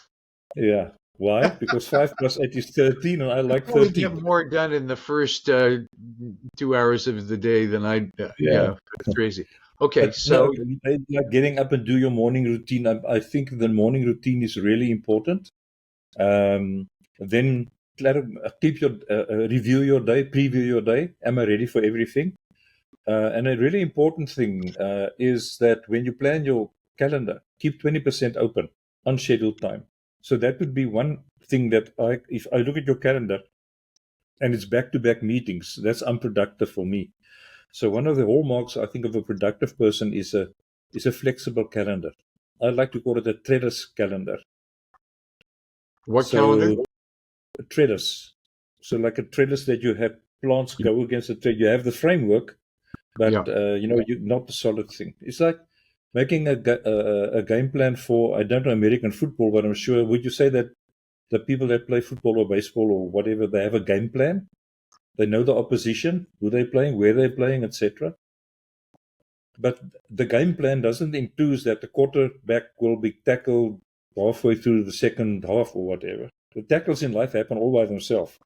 Yeah. Why? Because 5 plus 8 is 13, and I like
Probably get
13.
more done in the first 2 hours of the day than
Yeah.
that's crazy. Okay,
But no,
so
like getting up and do your morning routine. I think the morning routine is really important. Then keep your review your day, preview your day. Am I ready for everything? And a really important thing is that when you plan your calendar, keep 20% open, unscheduled time. So that would be one thing that if I look at your calendar and it's back-to-back meetings, that's unproductive for me. So one of the hallmarks, I think, of a productive person is a flexible calendar. I like to call it a trellis calendar.
what calendar?
So a trellis, so like a trellis that you have plants go against the trellis. You have the framework,
Yeah.
but you not the solid thing. It's like making a game plan for, I don't know, American football, but I'm sure. Would you say that the people that play football or baseball or whatever, they have a game plan? They know the opposition, who they're playing, where they're playing, etc. But the game plan doesn't include that the quarterback will be tackled halfway through the second half or whatever. The tackles in life happen all by themselves.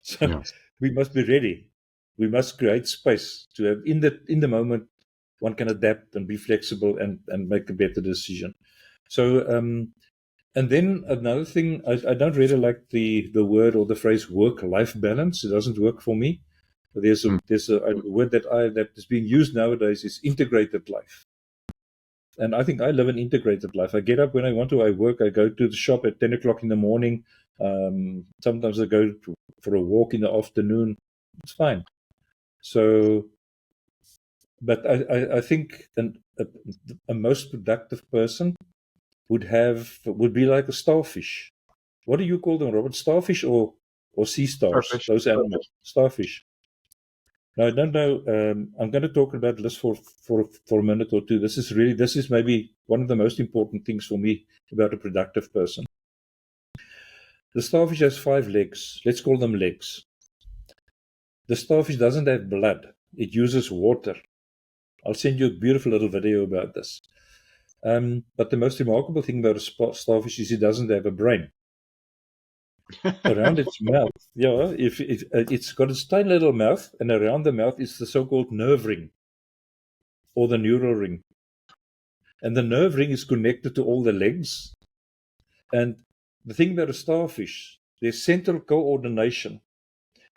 So
Yeah.
we must be ready. We must create space to have in the moment one can adapt and be flexible and make a better decision. So and then another thing, I don't really like the word or the phrase work-life balance. It doesn't work for me. There's
Hmm.
a word that is being used nowadays is integrated life. And I think I live an integrated life. I get up when I want to. I work. I go to the shop at 10 o'clock in the morning. Sometimes I go for a walk in the afternoon. It's fine. So, but I think a most productive person would be like a starfish. What do you call them, Robert? Starfish or sea stars?
Starfish.
Those animals, starfish. Now I don't know. I'm going to talk about this for a minute or two. This is maybe one of the most important things for me about a productive person. The starfish has 5 legs. Let's call them legs. The starfish doesn't have blood. It uses water. I'll send you a beautiful little video about this. But the most remarkable thing about a starfish is it doesn't have a brain. Around its mouth, yeah, if it's got its tiny little mouth, and around the mouth is the so-called nerve ring or the neural ring. And the nerve ring is connected to all the legs. And the thing about a starfish, there's central coordination,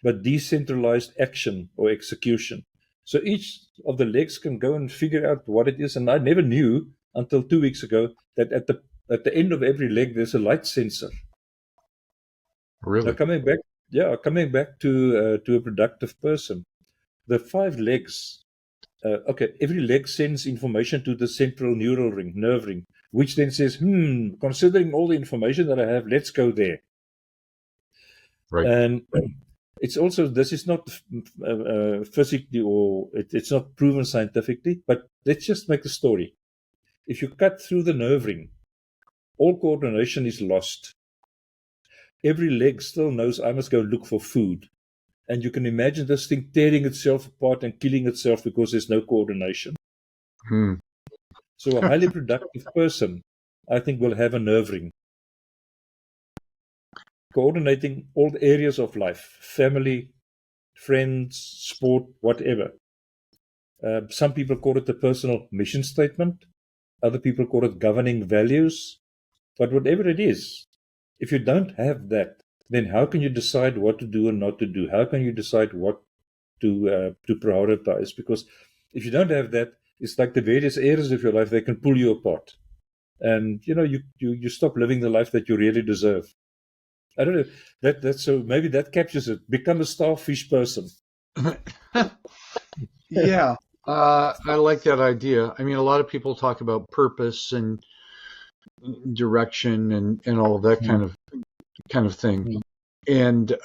but decentralized action or execution. So each of the legs can go and figure out what it is. And I never knew until 2 weeks ago that at the end of every leg there's a light sensor. Now
Really?
coming back to a productive person, the 5 legs. Okay, every leg sends information to the central neural ring, nerve ring, which then says, considering all the information that I have, let's go there.
Right.
And it's also, this is not physically or it's not proven scientifically, but let's just make a story. If you cut through the nerve ring, all coordination is lost. Every leg still knows I must go look for food. And you can imagine this thing tearing itself apart and killing itself because there's no coordination.
Hmm.
So a highly productive person, I think, will have a nerve ring, coordinating all the areas of life, family, friends, sport, whatever. Some people call it the personal mission statement. Other people call it governing values. But whatever it is, if you don't have that, then how can you decide what to do and not to do? How can you decide what to prioritize? Because if you don't have that, it's like the various areas of your life, they can pull you apart. And you stop living the life that you really deserve. I don't know, that's so maybe that captures it. Become a starfish person.
Yeah. I like that idea. I mean, a lot of people talk about purpose and direction and all of that
Mm,
kind of thing.
mm,
And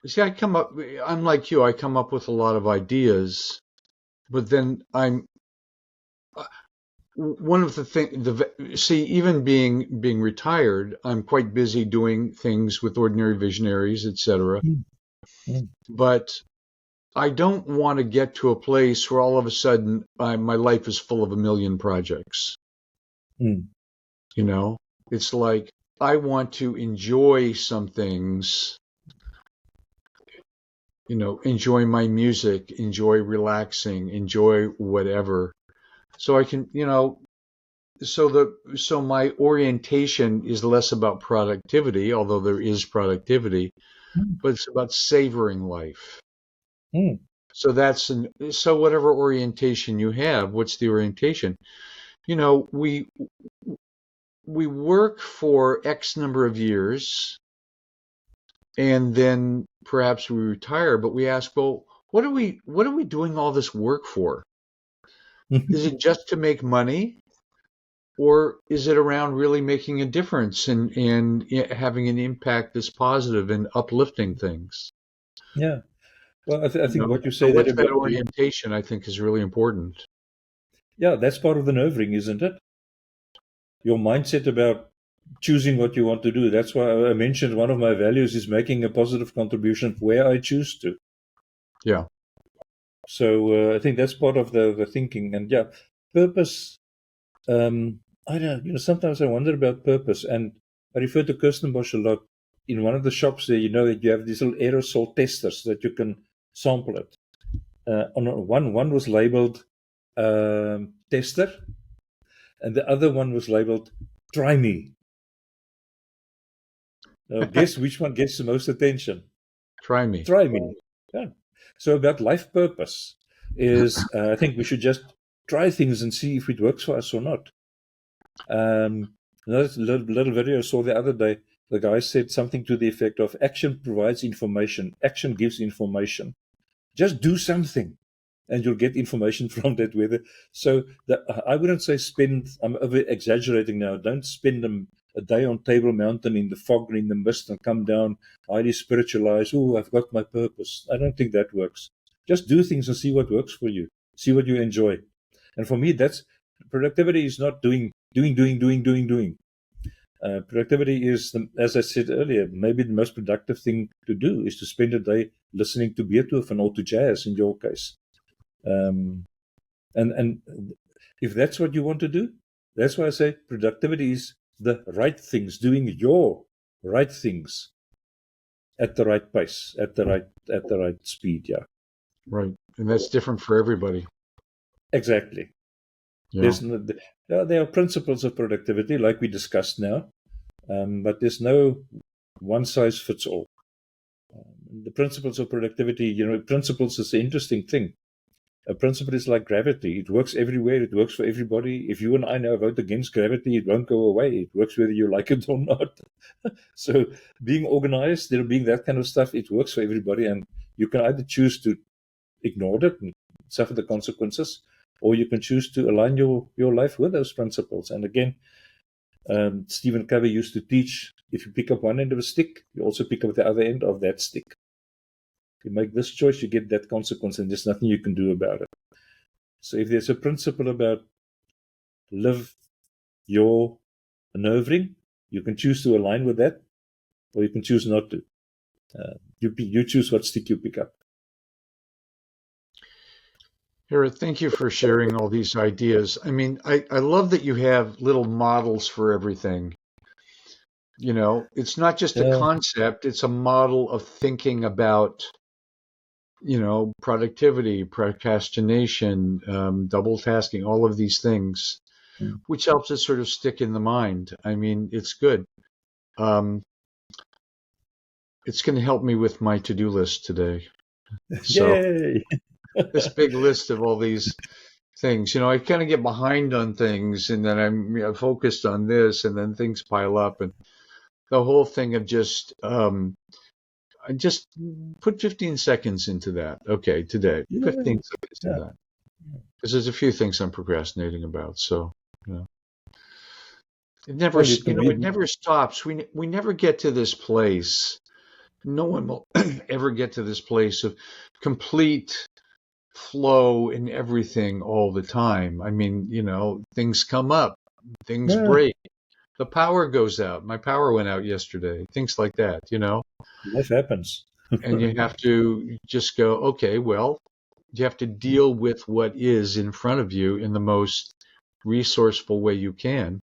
see, I'm like you. I come up with a lot of ideas, but then one of the things. See, even being retired, I'm quite busy doing things with ordinary visionaries, etc.
mm, mm,
But I don't want to get to a place where all of a sudden my life is full of a million projects.
mm,
You know, it's like I want to enjoy some things enjoy my music, enjoy relaxing, enjoy whatever. So I can, so my orientation is less about productivity, although there is productivity,
Mm.
but it's about savoring life.
Mm.
So whatever orientation you have, what's the orientation? You know, we work for X number of years and then perhaps we retire, but we ask, well, what are we doing all this work for? Is it just to make money? Or is it around really making a difference and having an impact that's positive and uplifting things?
Yeah. Well, I think what you
So
say there
what's that
about
orientation, I think, is really important.
yeah, that's part of the nerve ring, isn't it? Your mindset about choosing what you want to do. That's why I mentioned one of my values is making a positive contribution where I choose to.
Yeah.
So I think that's part of the thinking. And yeah, purpose. I don't. Sometimes I wonder about purpose, and I refer to Kirstenbosch a lot. In one of the shops there, that you have these little aerosol testers that you can sample it. On one was labeled tester, and the other one was labeled try me. Now, guess which one gets the most attention?
Try me.
Try me. Yeah. So about life purpose is, I think we should just try things and see if it works for us or not. Another little video I saw the other day, the guy said something to the effect of action provides information, action gives information. Just do something and you'll get information from that weather. So I wouldn't say I'm over exaggerating now. Don't spend a day on Table Mountain in the fog and in the mist and come down highly spiritualized. Oh, I've got my purpose. I don't think that works. Just do things and see what works for you. See what you enjoy. And for me, that's productivity is not doing. Productivity is, as I said earlier, maybe the most productive thing to do is to spend a day listening to Beethoven or to jazz in your case. And if that's what you want to do, that's why I say productivity is the right things, doing your right things at the right pace, at the right speed. Yeah,
Right. And that's different for everybody.
exactly.
Yeah.
There are principles of productivity, like we discussed now, but there's no one size fits all. The principles of productivity, principles is the interesting thing. A principle is like gravity. It works everywhere. It works for everybody. If you and I now vote against gravity, it won't go away. It works whether you like it or not. So being organized, being that kind of stuff, it works for everybody. And you can either choose to ignore it and suffer the consequences, or you can choose to align your life with those principles. And again, Stephen Covey used to teach, if you pick up one end of a stick, you also pick up the other end of that stick. If you make this choice, you get that consequence, and there's nothing you can do about it. So if there's a principle about live your nerve ring, you can choose to align with that, or you can choose not to. You choose what stick you pick up.
Gerrit, thank you for sharing all these ideas. I mean, I love that you have little models for everything. It's not just a concept, it's a model of thinking about, productivity, procrastination, double tasking, all of these things, which helps it sort of stick in the mind. I mean, it's good. It's going to help me with my to-do list today. So
Yay!
this big list of all these things, I kind of get behind on things and then I'm focused on this and then things pile up and the whole thing of just put 15 seconds into that. Okay, today, 15 seconds to that. Because there's a few things I'm procrastinating about. So, it never, it never stops. We never get to this place. No one will ever get to this place of complete flow in everything all the time. I mean, things come up, things break, the power goes out. My power went out yesterday, things like that,
Life happens.
And you have to just go, okay, well, you have to deal with what is in front of you in the most resourceful way you can.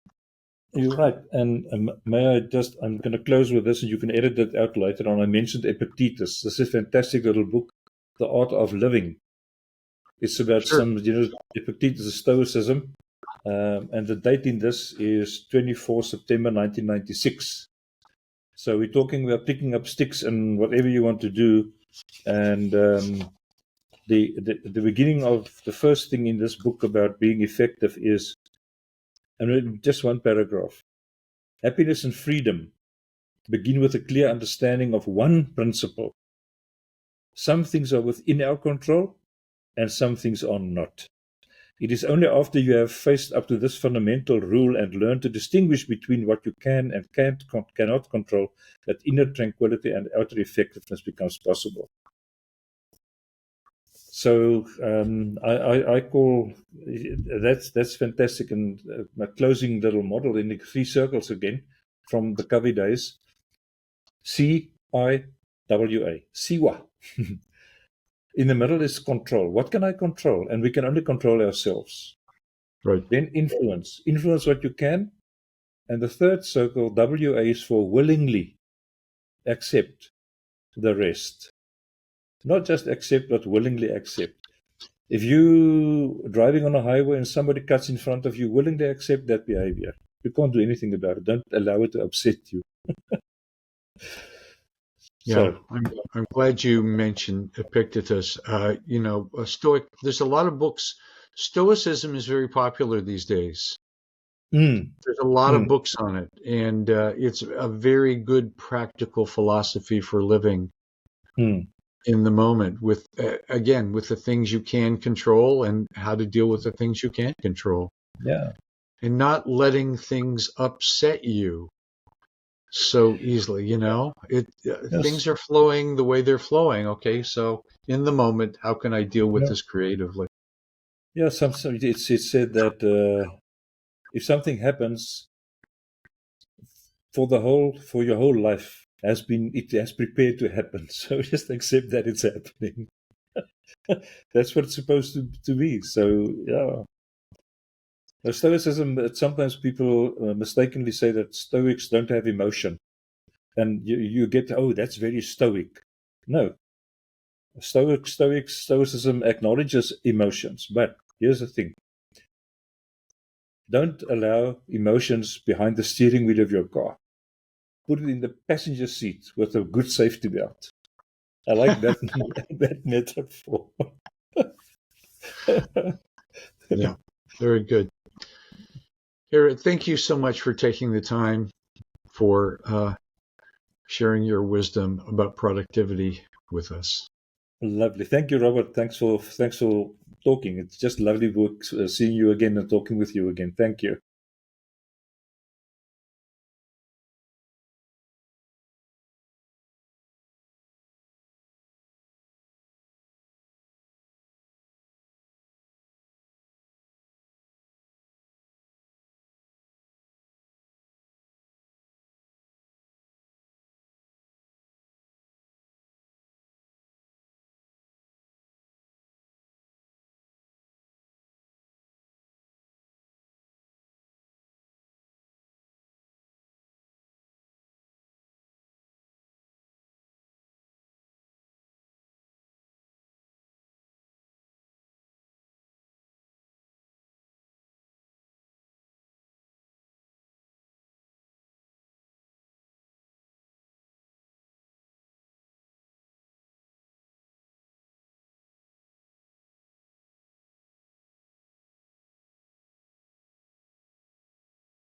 You're right. And may I just, I'm going to close with this and you can edit it out later on. I mentioned Epictetus. This is a fantastic little book, The Art of Living. It's about
Sure.
Epictetus is Stoicism. And the date in this is 24 September 1996. So we're talking about picking up sticks and whatever you want to do. And the beginning of the first thing in this book about being effective is, and just one paragraph. Happiness and freedom begin with a clear understanding of one principle. Some things are within our control and some things are not. It is only after you have faced up to this fundamental rule and learned to distinguish between what you can and cannot control that inner tranquility and outer effectiveness becomes possible. So I call that's fantastic. And my closing little model in the 3 circles again from the Covey days. CIWA. Siwa. In the middle is control. What can I control? And we can only control ourselves.
Right.
Then influence. Influence what you can. And the third circle, WA, is for willingly accept the rest. Not just accept, but willingly accept. If you driving on a highway and somebody cuts in front of you, willingly accept that behavior. You can't do anything about it. Don't allow it to upset you.
Yeah, I'm glad you mentioned Epictetus. A Stoic. There's a lot of books. Stoicism is very popular these days. There's a lot of books on it, and it's a very good practical philosophy for living in the moment. With again, with the things you can control and how to deal with the things you can't control.
Yeah,
and not letting things upset you so easily.
Yes.
Things are flowing the way they're flowing. Okay, so in the moment, how can I deal with this creatively?
Yeah, it's said that if something happens for your whole life it has prepared to happen. So just accept that it's happening. That's what it's supposed to be. So yeah. Now, Stoicism, sometimes people mistakenly say that Stoics don't have emotion. And you get, oh, that's very Stoic. No. Stoicism acknowledges emotions. But here's the thing. Don't allow emotions behind the steering wheel of your car. Put it in the passenger seat with a good safety belt. I like that that metaphor.
Yeah, very good. Gerrit, thank you so much for taking the time for sharing your wisdom about productivity with us.
Lovely. Thank you, Robert. Thanks for talking. It's just lovely seeing you again and talking with you again. Thank you.